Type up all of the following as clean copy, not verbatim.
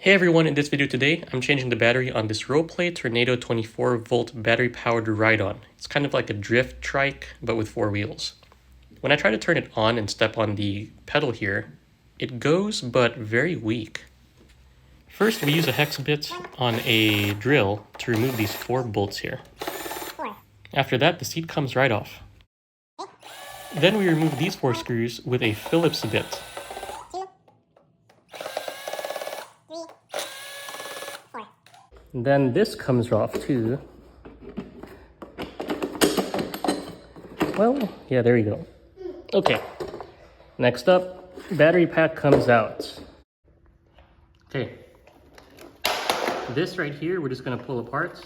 Hey everyone, in this video today, I'm changing the battery on this Rollplay Turnado 24-volt battery-powered ride-on. It's kind of like a drift trike, but with 4 wheels. When I try to turn it on and step on the pedal here, it goes, but very weak. First, we use a hex bit on a drill to remove these 4 bolts here. After that, the seat comes right off. Then we remove these 4 screws with a Phillips bit. Then this comes off too. Well, yeah, there you go. Okay, next up, battery pack comes out. Okay, this right here, we're just gonna pull apart.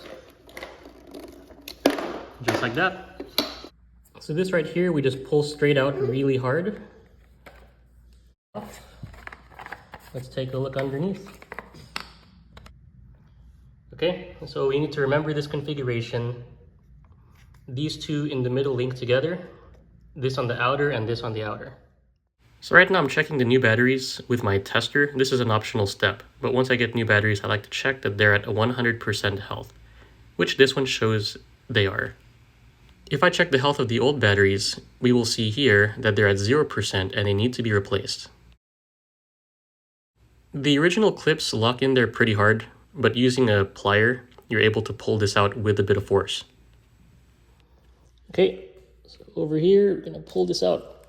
Just like that. So this right here, we just pull straight out really hard. Let's take a look underneath. Okay, so we need to remember this configuration. These two in the middle link together, this on the outer and this on the outer. So right now I'm checking the new batteries with my tester. This is an optional step, but once I get new batteries, I like to check that they're at 100% health, which this one shows they are. If I check the health of the old batteries, we will see here that they're at 0% and they need to be replaced. The original clips lock in there pretty hard, but using a plier, you're able to pull this out with a bit of force. Okay, so over here, we're gonna pull this out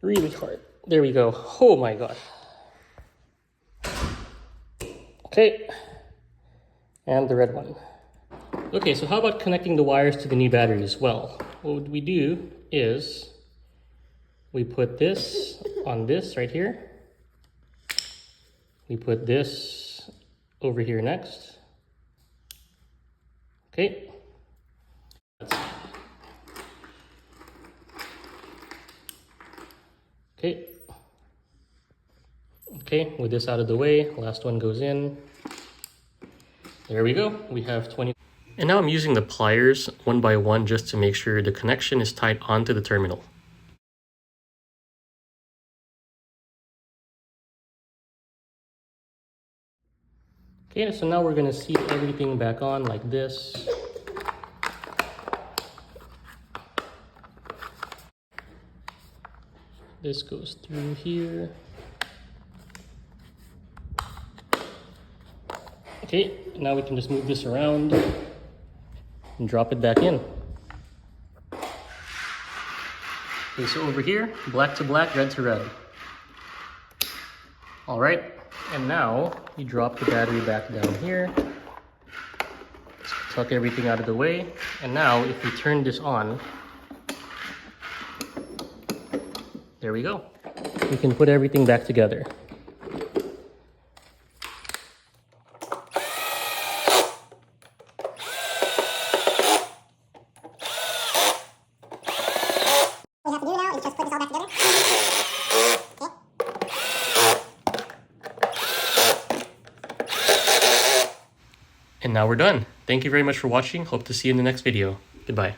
really hard. There we go. Oh my god. Okay, and the red one. Okay, so how about connecting the wires to the new batteries? Well, what we do is we put this on this right here. We put this over here next. Okay. Okay. Okay, with this out of the way, last one goes in. There we go. We have 20. And now I'm using the pliers one by one just to make sure the connection is tied onto the terminal. Okay, so now we're going to seat everything back on like this. This goes through here. Okay, now we can just move this around and drop it back in. Okay, so over here, black to black, red to red. All right, and now you drop the battery back down here. Tuck everything out of the way. And now if we turn this on, there we go. We can put everything back together. What we have to do now is just put this all back together. And now we're done. Thank you very much for watching. Hope to see you in the next video. Goodbye.